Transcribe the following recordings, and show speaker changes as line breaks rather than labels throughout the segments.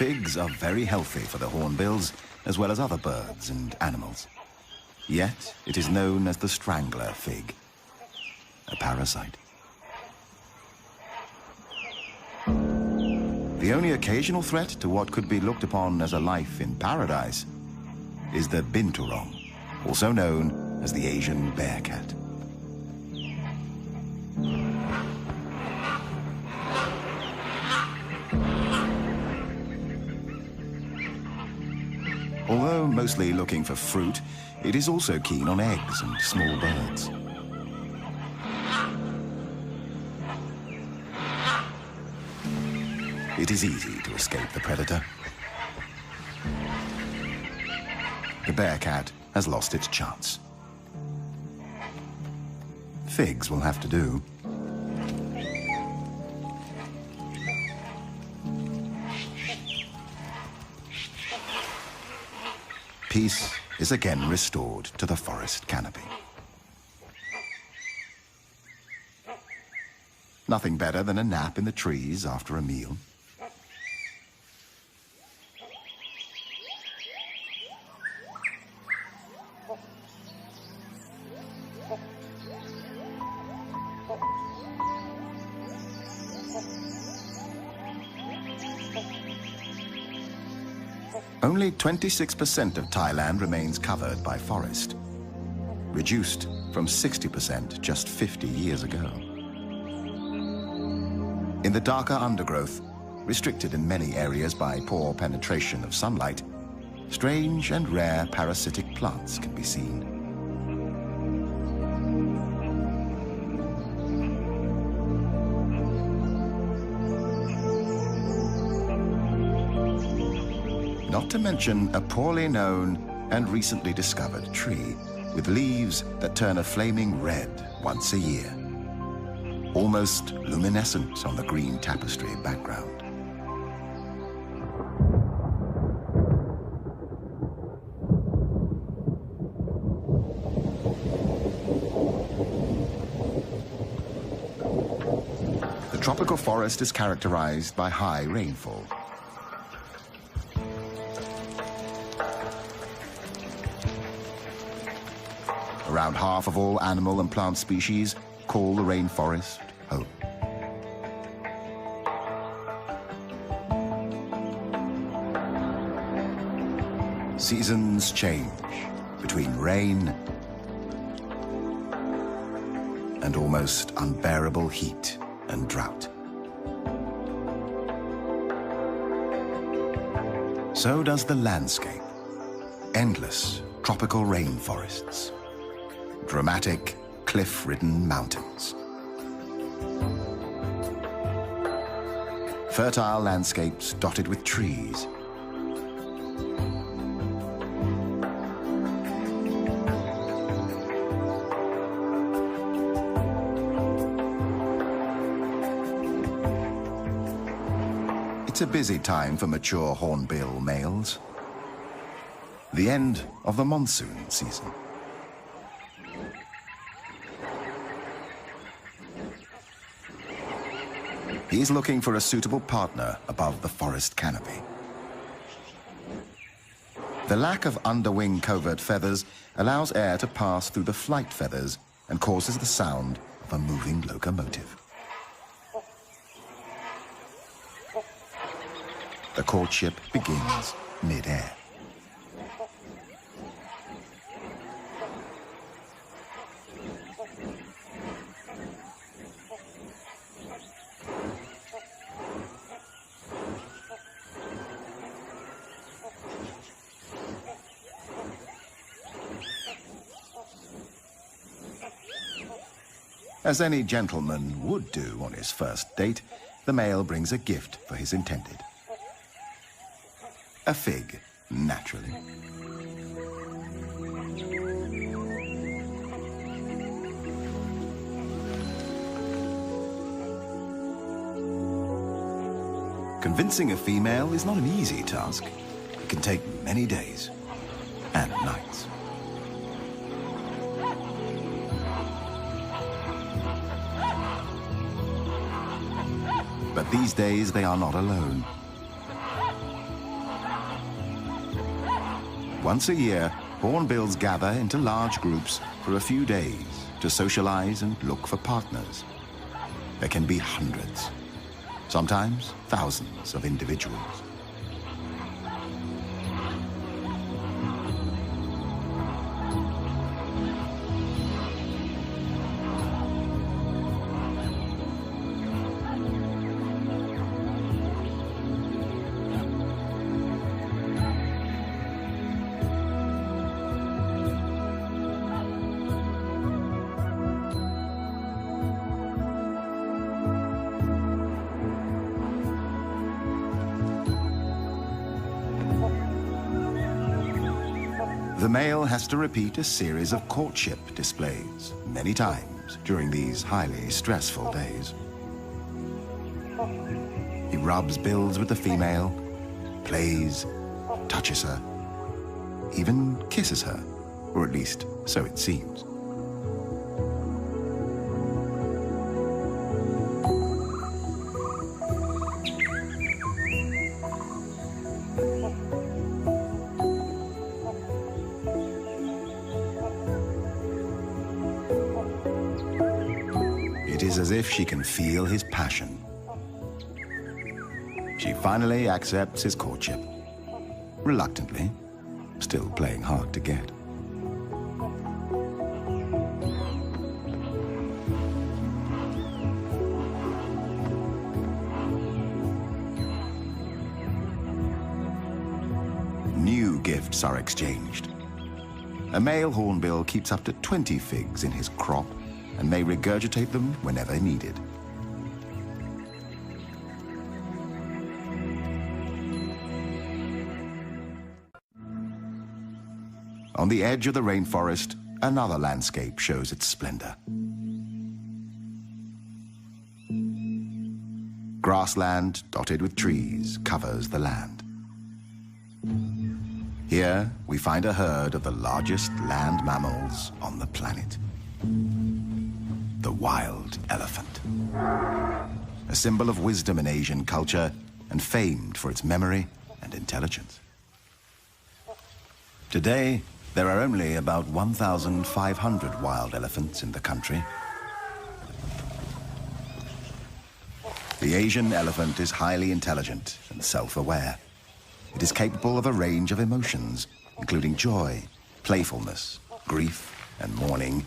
Figs are very healthy for the hornbills, as well as other birds and animals. Yet, it is known as the strangler fig, a parasite. The only occasional threat to what could be looked upon as a life in paradise is the binturong, also known as the Asian bear cat. Although mostly looking for fruit, it is also keen on eggs and small birds. It is easy to escape the predator. The bear cat has lost its chance. Figs will have to do. Peace is again restored to the forest canopy. Nothing better than a nap in the trees after a meal. Only 26% of Thailand remains covered by forest, reduced from 60% just 50 years ago. In the darker undergrowth, restricted in many areas by poor penetration of sunlight, strange and rare parasitic plants can be seen. Not to mention a poorly known and recently discovered tree with leaves that turn a flaming red once a year, almost luminescent on the green tapestry background. The tropical forest is characterized by high rainfall. Around half of all animal and plant species call the rainforest home. Seasons change between rain and almost unbearable heat and drought. So does the landscape. Endless tropical rainforests. Dramatic, cliff-ridden mountains. Fertile landscapes dotted with trees. It's a busy time for mature hornbill males. The end of the monsoon season. He's looking for a suitable partner above the forest canopy. The lack of underwing covert feathers allows air to pass through the flight feathers and causes the sound of a moving locomotive. The courtship begins mid-air. As any gentleman would do on his first date, the male brings a gift for his intended. A fig, naturally. Convincing a female is not an easy task. It can take many days and nights. But these days they are not alone. Once a year, hornbills gather into large groups for a few days to socialize and look for partners. There can be hundreds, sometimes thousands of individuals. The male has to repeat a series of courtship displays many times during these highly stressful days. He rubs bills with the female, plays, touches her, even kisses her, or at least so it seems. It is as if she can feel his passion. She finally accepts his courtship, reluctantly, still playing hard to get. New gifts are exchanged. A male hornbill keeps up to 20 figs in his crop and may regurgitate them whenever needed. On the edge of the rainforest, another landscape shows its splendor. Grassland dotted with trees covers the land. Here, we find a herd of the largest land mammals on the planet. The wild elephant. A symbol of wisdom in Asian culture and famed for its memory and intelligence. Today, there are only about 1,500 wild elephants in the country. The Asian elephant is highly intelligent and self-aware. It is capable of a range of emotions, including joy, playfulness, grief, and mourning.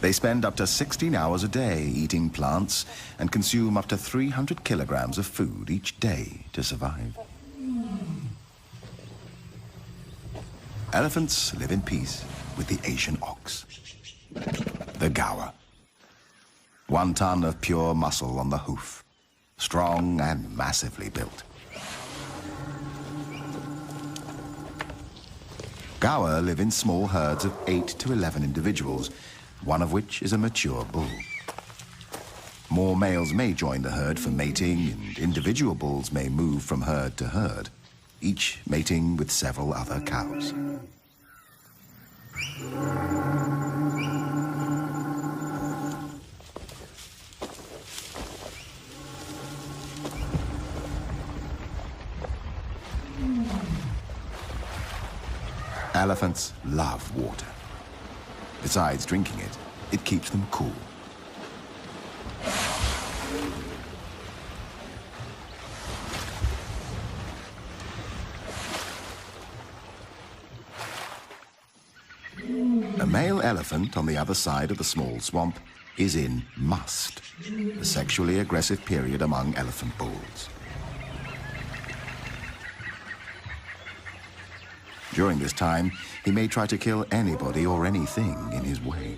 They spend up to 16 hours a day eating plants and consume up to 300 kilograms of food each day to survive. Elephants live in peace with the Asian ox, the gaur. 1 ton of pure muscle on the hoof, strong and massively built. Gaur live in small herds of 8 to 11 individuals, one of which is a mature bull. More males may join the herd for mating, and individual bulls may move from herd to herd, each mating with several other cows. Elephants love water. Besides drinking it, it keeps them cool. A male elephant on the other side of the small swamp is in must, the sexually aggressive period among elephant bulls. During this time, he may try to kill anybody or anything in his way.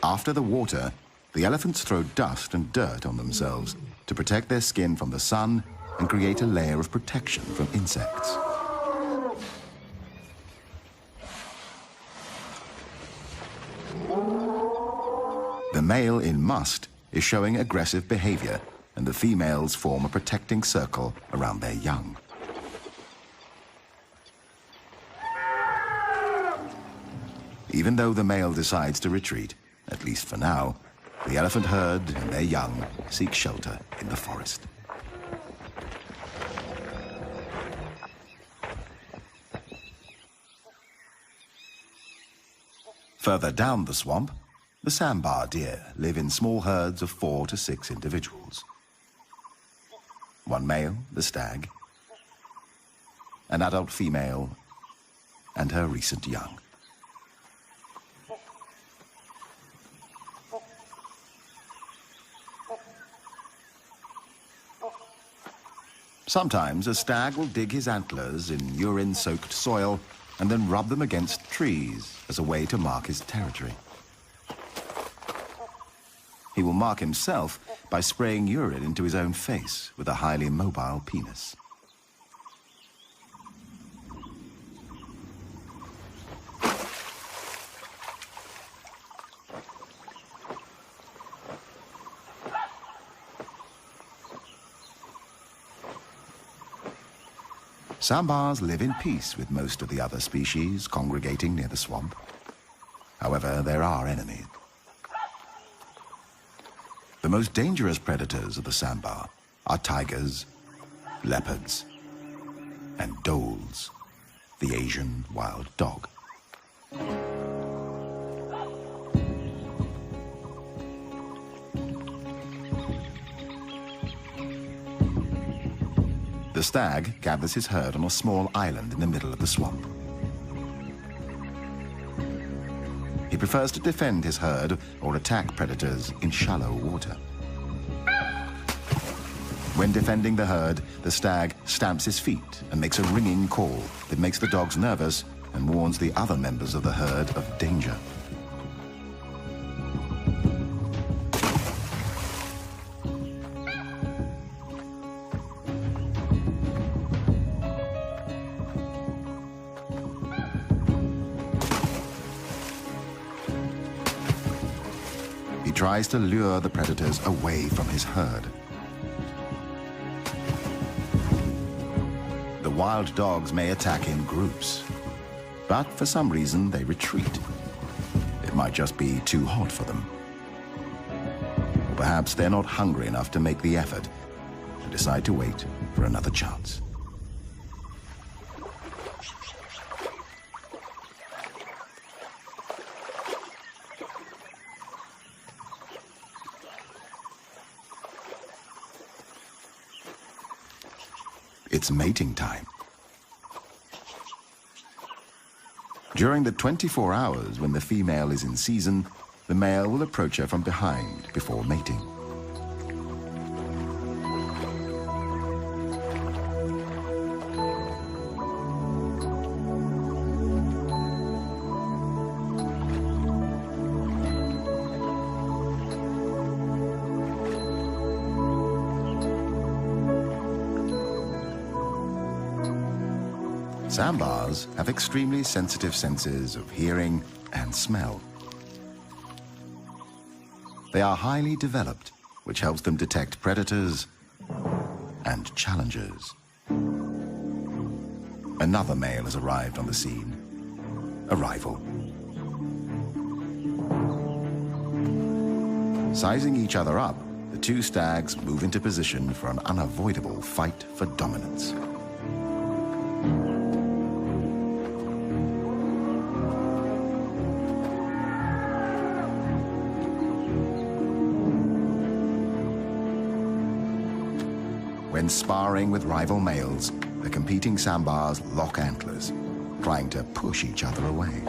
After the water, the elephants throw dust and dirt on themselves to protect their skin from the sun and create a layer of protection from insects. The male in must is showing aggressive behavior, and the females form a protecting circle around their young. Even though the male decides to retreat, at least for now, the elephant herd and their young seek shelter in the forest. Further down the swamp, the sambar deer live in small herds of 4 to 6 individuals. One male, the stag, an adult female, and her recent young. Sometimes a stag will dig his antlers in urine-soaked soil and then rub them against trees as a way to mark his territory. He will mark himself by spraying urine into his own face with a highly mobile penis. Sambars live in peace with most of the other species congregating near the swamp. However, there are enemies. The most dangerous predators of the sambar are tigers, leopards, and dholes, the Asian wild dog. The stag gathers his herd on a small island in the middle of the swamp. He prefers to defend his herd or attack predators in shallow water. When defending the herd, the stag stamps his feet and makes a ringing call that makes the dogs nervous and warns the other members of the herd of danger. He tries to lure the predators away from his herd. The wild dogs may attack in groups, but for some reason they retreat. It might just be too hot for them. Or perhaps they're not hungry enough to make the effort and decide to wait for another chance. It's mating time. During the 24 hours when the female is in season, the male will approach her from behind before mating. Sambars have extremely sensitive senses of hearing and smell. They are highly developed, which helps them detect predators and challengers. Another male has arrived on the scene, a rival. Sizing each other up, the two stags move into position for an unavoidable fight for dominance. When sparring with rival males, the competing sambars lock antlers, trying to push each other away.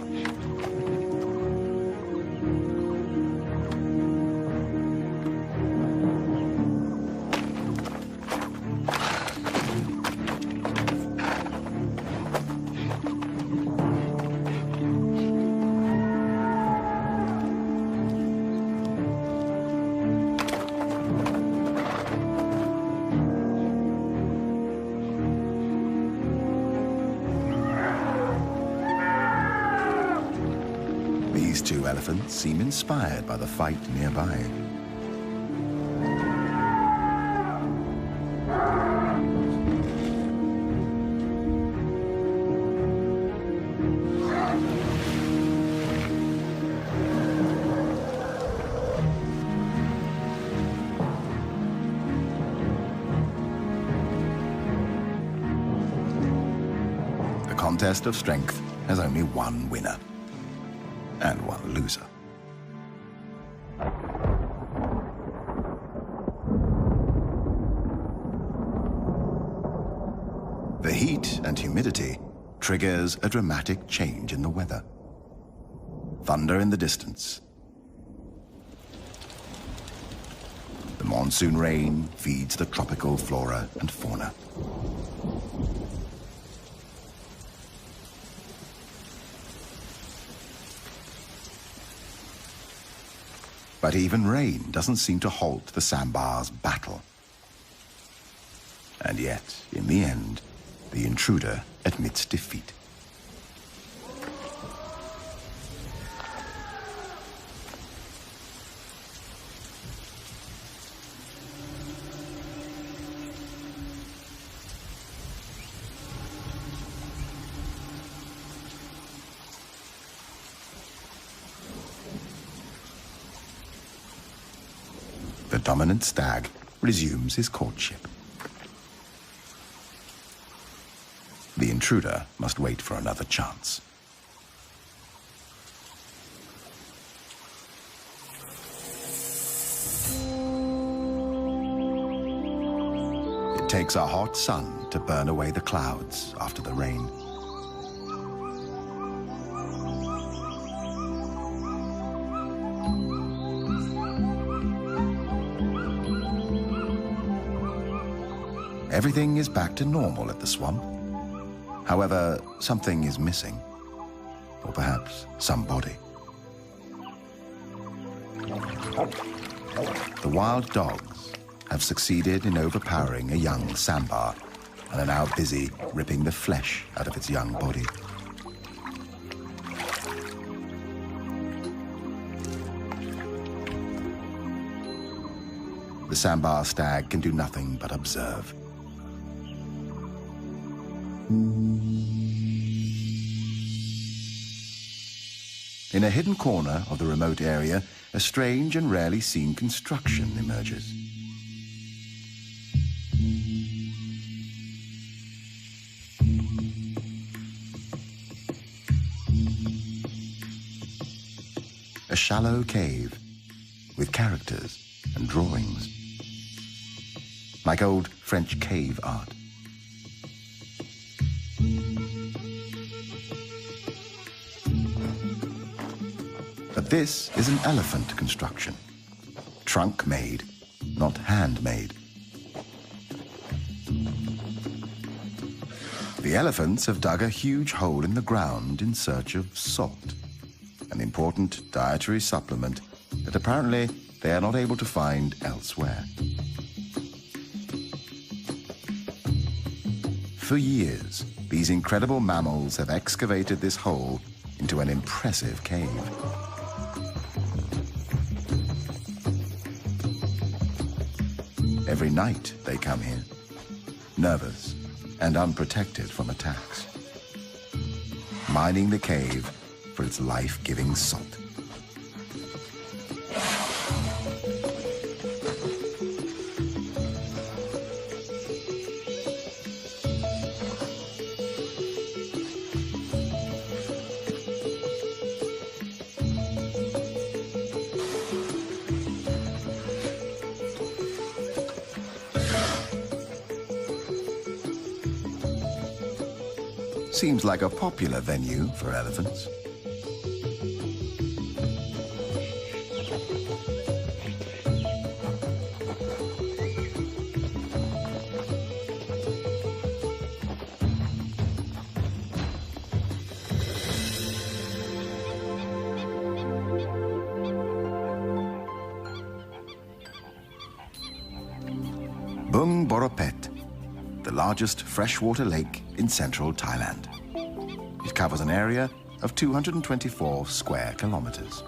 These two elephants seem inspired by the fight nearby. The contest of strength has only one winner. and one loser. The heat and humidity triggers a dramatic change in the weather. Thunder in the distance. The monsoon rain feeds the tropical flora and fauna. But even rain doesn't seem to halt the sandbar's battle. And yet, in the end, the intruder admits defeat. The dominant stag resumes his courtship. The intruder must wait for another chance. It takes a hot sun to burn away the clouds after the rain. Everything is back to normal at the swamp. However, something is missing. Or perhaps somebody. The wild dogs have succeeded in overpowering a young sandbar and are now busy ripping the flesh out of its young body. The sandbar stag can do nothing but observe. In a hidden corner of the remote area, a strange and rarely seen construction emerges. A shallow cave with characters and drawings, like old French cave art. But this is an elephant construction, trunk-made, not handmade. The elephants have dug a huge hole in the ground in search of salt, an important dietary supplement that apparently they are not able to find elsewhere. For years, these incredible mammals have excavated this hole into an impressive cave. Every night they come here, nervous and unprotected from attacks, mining the cave for its life-giving salt. Seems like a popular venue for elephants. Bung Boropet, the largest freshwater lake in central Thailand. It covers an area of 224 square kilometers.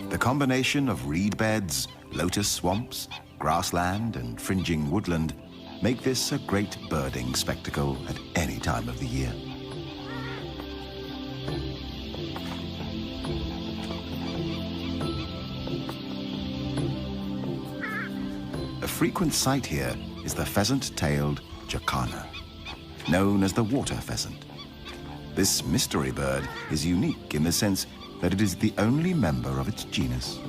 The combination of reed beds, lotus swamps, grassland and fringing woodland make this a great birding spectacle at any time of the year. A frequent sight here is the pheasant-tailed jacana, known as the water pheasant. This mystery bird is unique in the sense that it is the only member of its genus.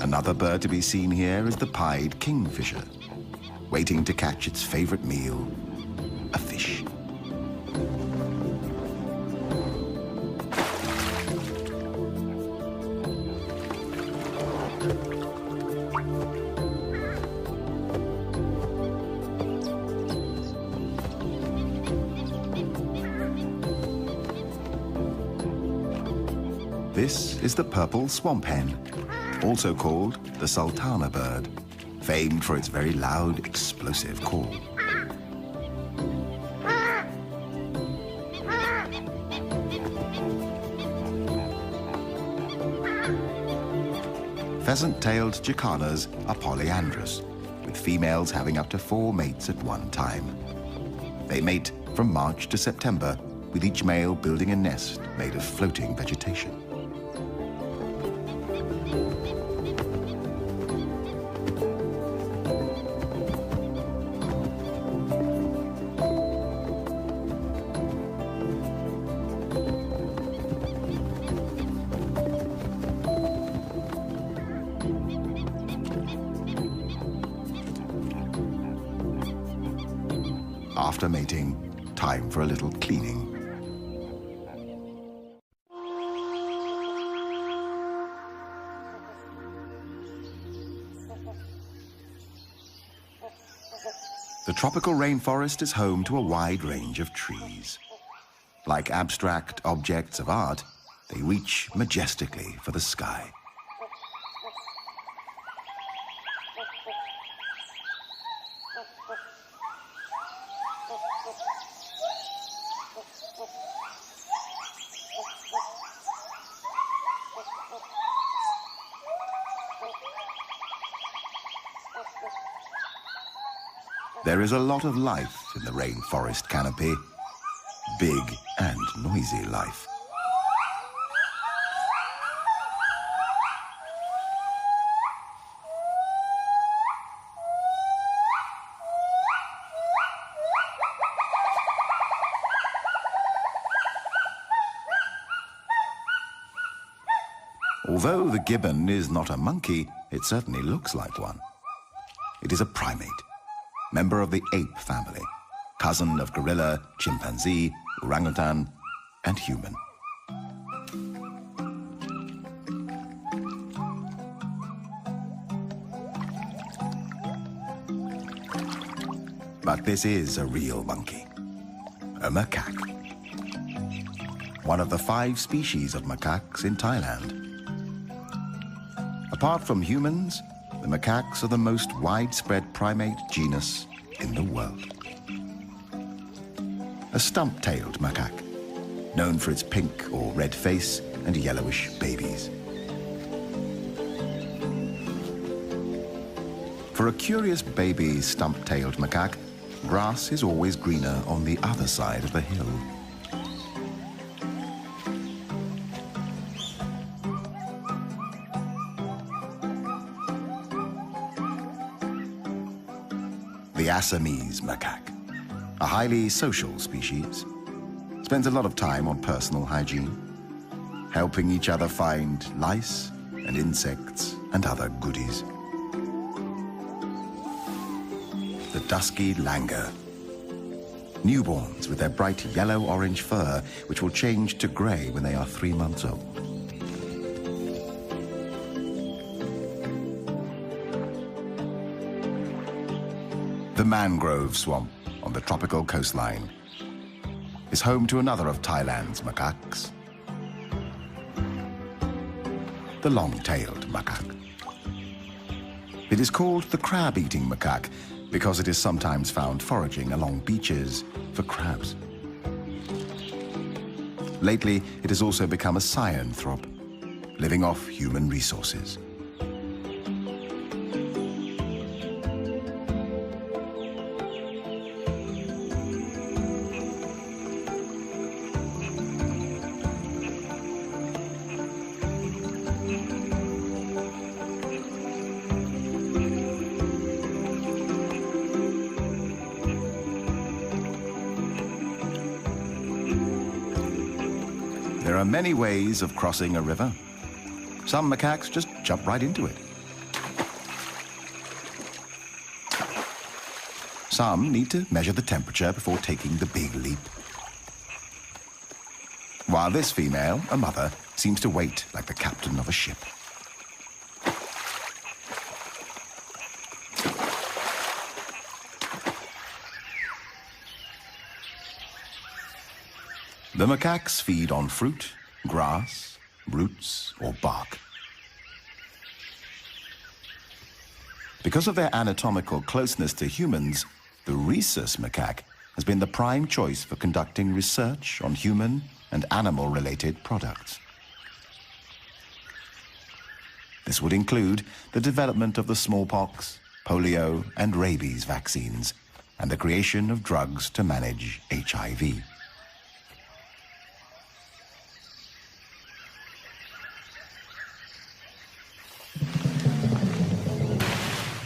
Another bird to be seen here is the pied kingfisher, waiting to catch its favorite meal, a fish. This is the purple swamp hen, also called the sultana bird, famed for its very loud, explosive call. Pheasant-tailed jacanas are polyandrous, with females having up to 4 mates at one time. They mate from March to September, with each male building a nest made of floating vegetation. After mating, time for a little cleaning. The tropical rainforest is home to a wide range of trees. Like abstract objects of art, they reach majestically for the sky. There is a lot of life in the rainforest canopy, big and noisy life. Although the gibbon is not a monkey, it certainly looks like one. It is a primate, member of the ape family, cousin of gorilla, chimpanzee, orangutan, and human. But this is a real monkey, a macaque. One of the 5 species of macaques in Thailand. Apart from humans, the macaques are the most widespread primate genus in the world. A stump-tailed macaque, known for its pink or red face and yellowish babies. For a curious baby stump-tailed macaque, grass is always greener on the other side of the hill. The Assamese macaque, a highly social species, spends a lot of time on personal hygiene, helping each other find lice and insects and other goodies. The dusky langur, newborns with their bright yellow-orange fur, which will change to grey when they are 3 months old. The mangrove swamp on the tropical coastline is home to another of Thailand's macaques, the long-tailed macaque. It is called the crab-eating macaque because it is sometimes found foraging along beaches for crabs. Lately, it has also become a cyanthrope, living off human resources. are many ways of crossing a river. Some macaques just jump right into it. Some need to measure the temperature before taking the big leap. While this female, a mother, seems to wait like the captain of a ship. The macaques feed on fruit, grass, roots, or bark. Because of their anatomical closeness to humans, the rhesus macaque has been the prime choice for conducting research on human and animal-related products. This would include the development of the smallpox, polio, and rabies vaccines, and the creation of drugs to manage HIV.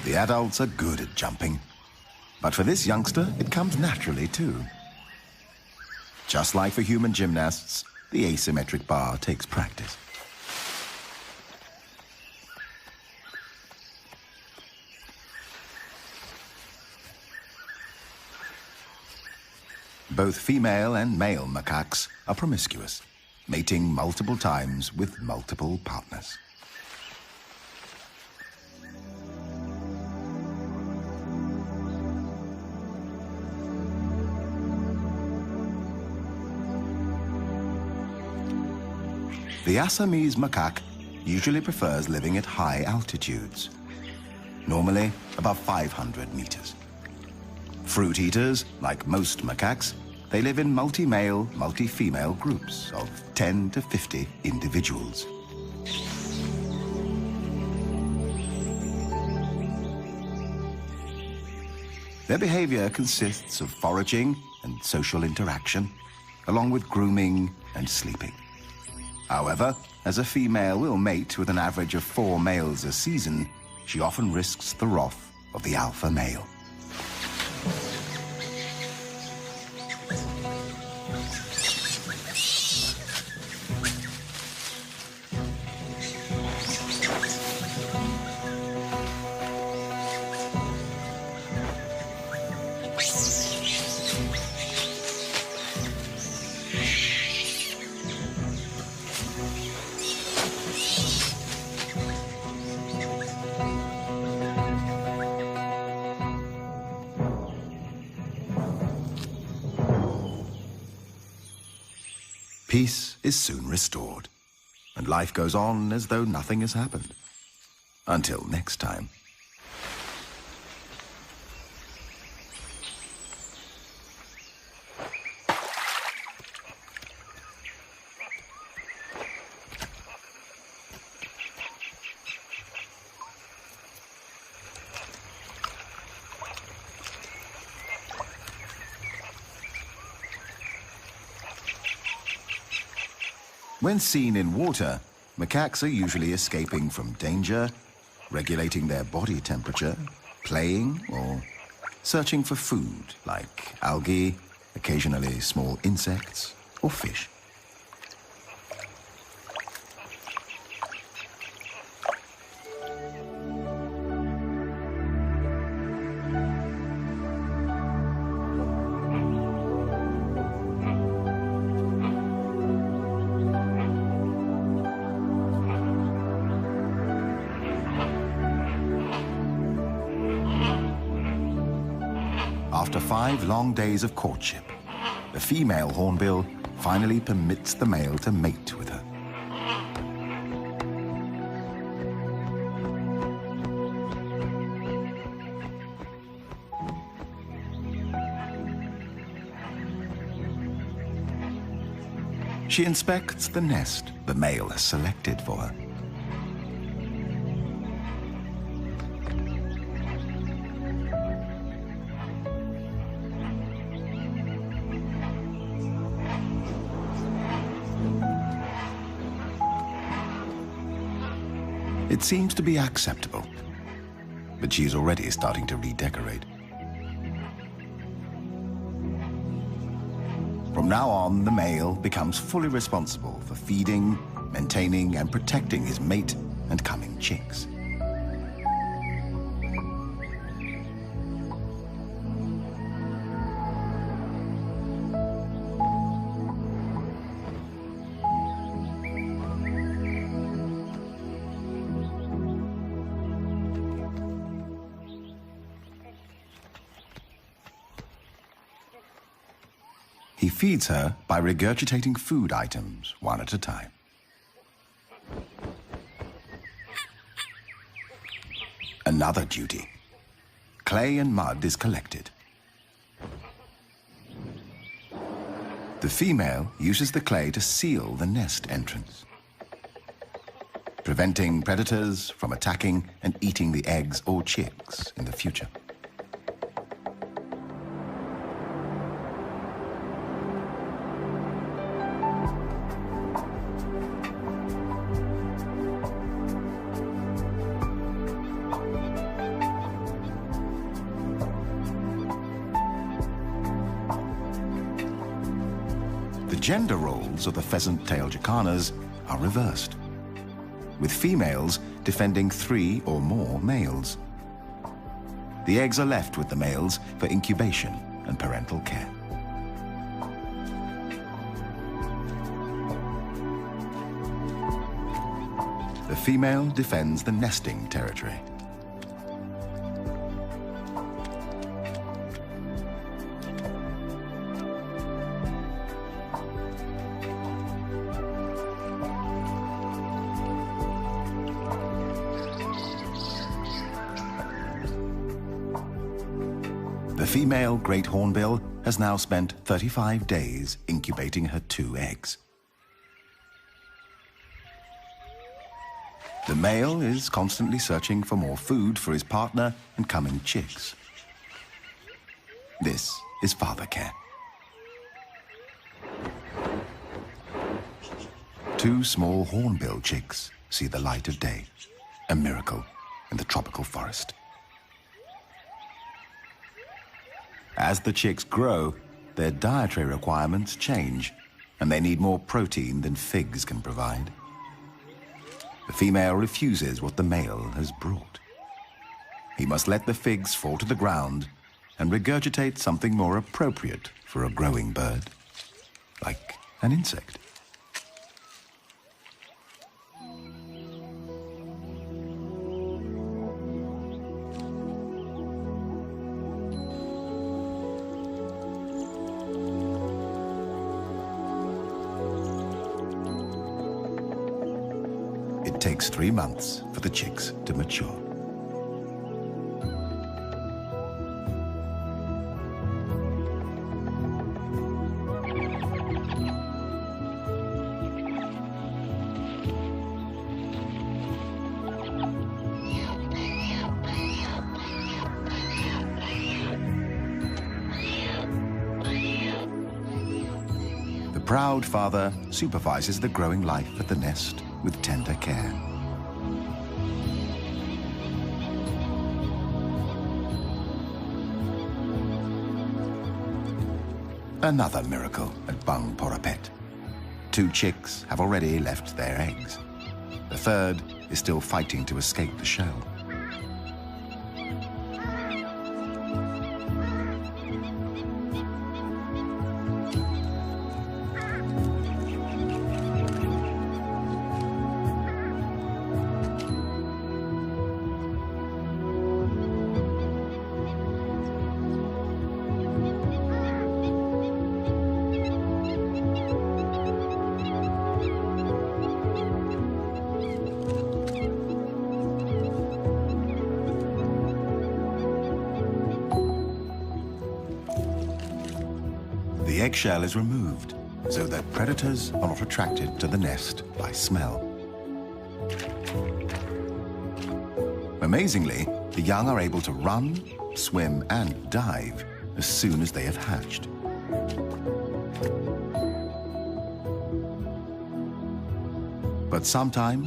The adults are good at jumping, but for this youngster, it comes naturally too. Just like for human gymnasts, the asymmetric bar takes practice. Both female and male macaques are promiscuous, mating multiple times with multiple partners. The Assamese macaque usually prefers living at high altitudes, normally above 500 meters. Fruit eaters, like most macaques, they live in multi-male, multi-female groups of 10 to 50 individuals. Their behavior consists of foraging and social interaction, along with grooming and sleeping. However, as a female will mate with an average of 4 males a season, she often risks the wrath of the alpha male. Peace is soon restored, and life goes on as though nothing has happened. Until next time. When seen in water, macaques are usually escaping from danger, regulating their body temperature, playing, or searching for food like algae, occasionally small insects, or fish. After 5 long days of courtship, the female hornbill finally permits the male to mate with her. She inspects the nest the male has selected for her. It seems to be acceptable, but she's already starting to redecorate. From now on, the male becomes fully responsible for feeding, maintaining, and protecting his mate and coming chicks. He feeds her by regurgitating food items one at a time. Another duty. Clay and mud is collected. The female uses the clay to seal the nest entrance, preventing predators from attacking and eating the eggs or chicks in the future. The gender roles of the pheasant-tailed jacanas are reversed, with females defending 3 or more males. The eggs are left with the males for incubation and parental care. The female defends the nesting territory. The female great hornbill has now spent 35 days incubating her 2 eggs. The male is constantly searching for more food for his partner and coming chicks. This is father care. 2 small hornbill chicks see the light of day, a miracle in the tropical forest. As the chicks grow, their dietary requirements change, and they need more protein than figs can provide. The female refuses what the male has brought. He must let the figs fall to the ground and regurgitate something more appropriate for a growing bird, like an insect. It takes 3 months for the chicks to mature. The proud father supervises the growing life at the nest with tender care. Another miracle at Bang Porapet. 2 chicks have already left their eggs. The third is still fighting to escape the shell. The eggshell is removed so that predators are not attracted to the nest by smell. Amazingly, the young are able to run, swim, and dive as soon as they have hatched. But sometimes